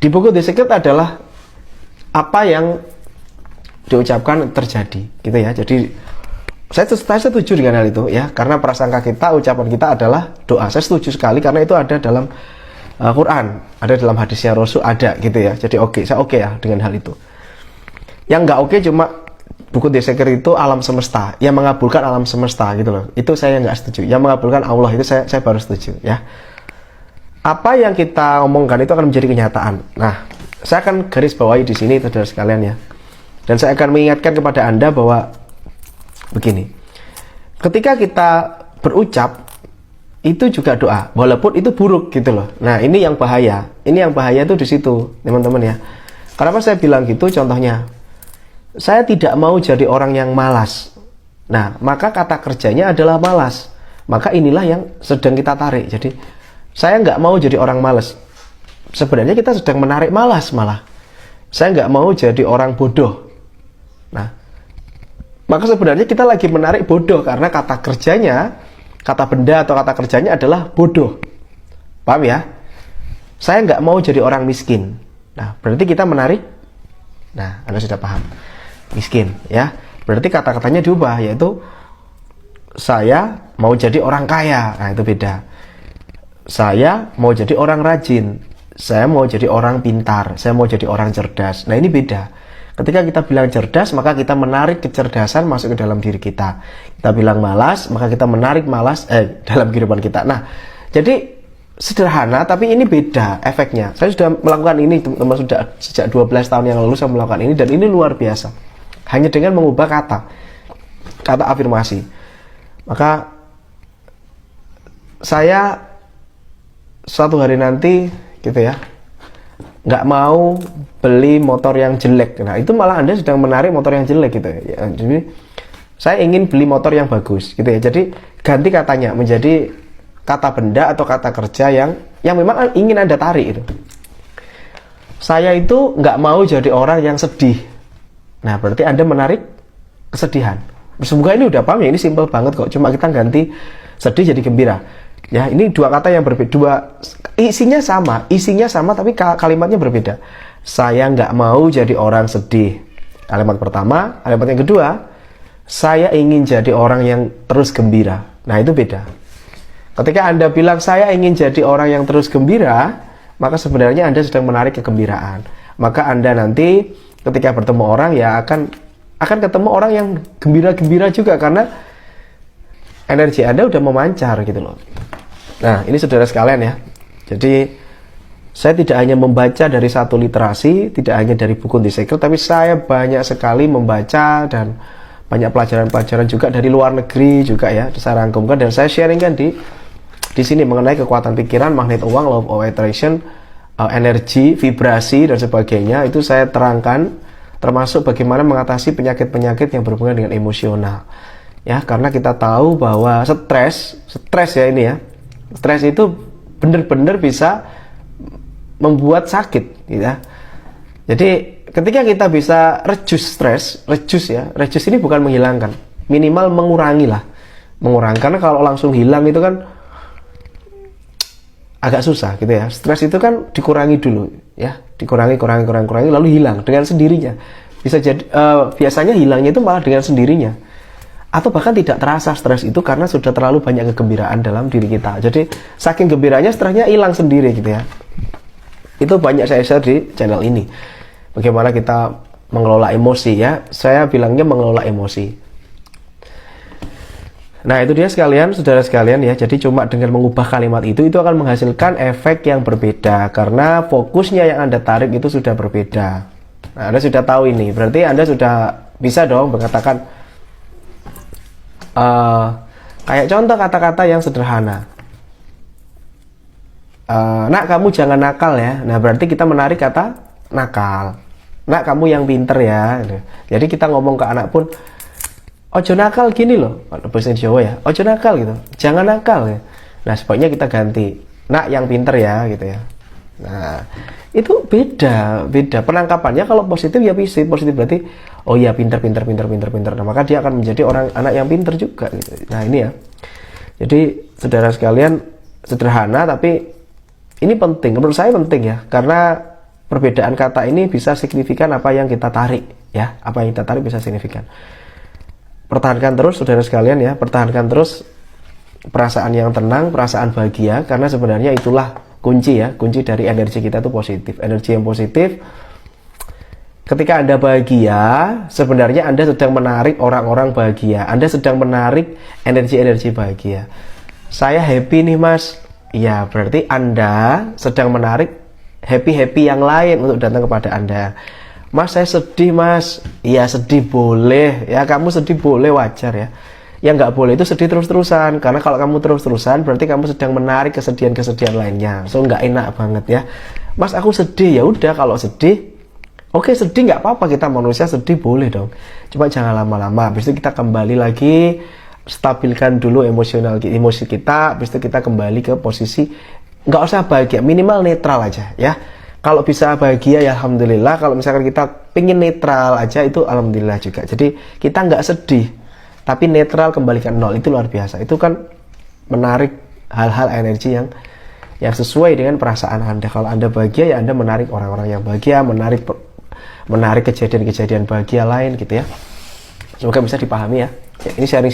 Di buku The Secret adalah apa yang diucapkan terjadi, gitu ya. Jadi saya setuju dengan hal itu ya, karena prasangka kita, ucapan kita adalah doa. Saya setuju sekali karena itu ada dalam Quran, ada dalam hadisnya Rasul, ada gitu ya. Jadi saya oke ya dengan hal itu. Yang nggak oke cuma buku The Secret itu alam semesta, yang mengabulkan alam semesta gitu loh. Itu saya nggak setuju. Yang mengabulkan Allah itu saya baru setuju ya. Apa yang kita omongkan itu akan menjadi kenyataan. Nah, saya akan garis bawahi di sini, saudara sekalian ya. Dan saya akan mengingatkan kepada Anda bahwa begini, ketika kita berucap itu juga doa, walaupun itu buruk gitu loh. Nah, ini yang bahaya. Ini yang bahaya itu di situ, teman-teman ya. Kenapa saya bilang gitu? Contohnya, saya tidak mau jadi orang yang malas. Nah, maka kata kerjanya adalah malas. Maka inilah yang sedang kita tarik. Jadi, saya nggak mau jadi orang malas. Sebenarnya kita sedang menarik malas malah. Saya nggak mau jadi orang bodoh. Nah, maka sebenarnya kita lagi menarik bodoh karena kata kerjanya, kata benda atau kata kerjanya adalah bodoh. Paham ya? Saya nggak mau jadi orang miskin. Nah, berarti kita menarik. Nah, Anda sudah paham. Miskin, ya. Berarti kata-katanya diubah, yaitu saya mau jadi orang kaya. Nah, itu beda. Saya mau jadi orang rajin. Saya mau jadi orang pintar. Saya mau jadi orang cerdas. Nah, ini beda. Ketika kita bilang cerdas, maka kita menarik kecerdasan masuk ke dalam diri kita. Kita bilang malas, maka kita menarik malas dalam kehidupan kita. Nah, jadi sederhana, tapi ini beda efeknya. Saya sudah melakukan ini, teman-teman, sudah sejak 12 tahun yang lalu saya melakukan ini, dan ini luar biasa. Hanya dengan mengubah kata afirmasi. Maka saya suatu hari nanti, gitu ya, nggak mau beli motor yang jelek. Nah, itu malah Anda sedang menarik motor yang jelek gitu ya. Jadi saya ingin beli motor yang bagus gitu ya. Jadi ganti katanya menjadi kata benda atau kata kerja yang memang ingin Anda tarik itu. Saya itu nggak mau jadi orang yang sedih. Nah, berarti Anda menarik kesedihan. Semoga ini udah paham ya, ini simple banget kok. Cuma kita ganti sedih jadi gembira. Ya, ini dua kata yang berbeda. Isinya sama tapi kalimatnya berbeda. Saya nggak mau jadi orang sedih. Kalimat pertama. Kalimat yang kedua, saya ingin jadi orang yang terus gembira. Nah, itu beda. Ketika Anda bilang saya ingin jadi orang yang terus gembira, maka sebenarnya Anda sedang menarik kegembiraan. Maka Anda nanti ketika bertemu orang ya akan ketemu orang yang gembira-gembira juga, karena energi Anda udah memancar gitu loh. Nah, ini saudara sekalian ya. Jadi saya tidak hanya membaca dari satu literasi, tidak hanya dari buku The Secret, tapi saya banyak sekali membaca dan banyak pelajaran-pelajaran juga dari luar negeri juga ya. Saya rangkumkan dan saya sharingkan di sini mengenai kekuatan pikiran, magnet uang, law of attraction, energi, vibrasi dan sebagainya. Itu saya terangkan, termasuk bagaimana mengatasi penyakit-penyakit yang berhubungan dengan emosional. Ya, karena kita tahu bahwa stres ya ini ya. Stres itu benar-benar bisa membuat sakit, gitu ya. Jadi ketika kita bisa reduce ini bukan menghilangkan, minimal mengurangi lah, karena kalau langsung hilang itu kan agak susah gitu ya. Stres itu kan dikurangi dulu ya, dikurangi lalu hilang dengan sendirinya. Bisa jadi biasanya hilangnya itu malah dengan sendirinya. Atau bahkan tidak terasa stres itu karena sudah terlalu banyak kegembiraan dalam diri kita. Jadi saking gembiranya stresnya hilang sendiri gitu ya. Itu banyak saya share di channel ini. Bagaimana kita mengelola emosi ya. Saya bilangnya mengelola emosi. Nah, itu dia sekalian, saudara sekalian ya. Jadi cuma dengan mengubah kalimat itu akan menghasilkan efek yang berbeda. Karena fokusnya yang Anda tarik itu sudah berbeda. Nah, Anda sudah tahu ini. Berarti Anda sudah bisa dong mengatakan kayak contoh kata-kata yang sederhana. Nak, kamu jangan nakal ya. Nah, berarti kita menarik kata nakal. Nak, kamu yang pinter ya. Jadi kita ngomong ke anak pun, ojo nakal gini loh, bahasa Jawa ya, ojo nakal gitu, jangan nakal ya. Nah, sebaiknya kita ganti, nak yang pinter ya gitu ya. Nah, itu beda penangkapannya. Kalau positif ya positif berarti oh ya pinter. Nah, maka dia akan menjadi anak yang pinter juga gitu. Nah, ini ya. Jadi saudara sekalian, sederhana tapi ini penting, menurut saya penting ya, karena perbedaan kata ini bisa signifikan apa yang kita tarik ya, apa yang kita tarik bisa signifikan. Pertahankan terus saudara sekalian ya, pertahankan terus perasaan yang tenang, perasaan bahagia, karena sebenarnya itulah kunci ya, kunci dari energi kita itu positif. Energi yang positif, ketika Anda bahagia, sebenarnya Anda sedang menarik orang-orang bahagia, Anda sedang menarik energi-energi bahagia. Saya happy nih mas, ya berarti Anda sedang menarik happy-happy yang lain untuk datang kepada Anda. Mas saya sedih mas, ya sedih boleh ya, kamu sedih boleh, wajar ya. Yang nggak boleh itu sedih terus-terusan, karena kalau kamu terus-terusan berarti kamu sedang menarik kesedihan-kesedihan lainnya, so nggak enak banget ya. Mas aku sedih, ya udah kalau sedih, oke sedih nggak apa-apa, kita manusia sedih boleh dong, cuma jangan lama-lama. Habis itu kita kembali lagi, stabilkan dulu emosi kita, habis itu kita kembali ke posisi nggak usah bahagia, minimal netral aja ya. Kalau bisa bahagia ya alhamdulillah, kalau misalkan kita pingin netral aja itu alhamdulillah juga. Jadi kita nggak sedih tapi netral, kembalikan nol, itu luar biasa. Itu kan menarik hal-hal energi yang sesuai dengan perasaan Anda. Kalau Anda bahagia ya Anda menarik orang-orang yang bahagia, menarik kejadian-kejadian bahagia lain gitu ya. Semoga bisa dipahami ya. Ini sharing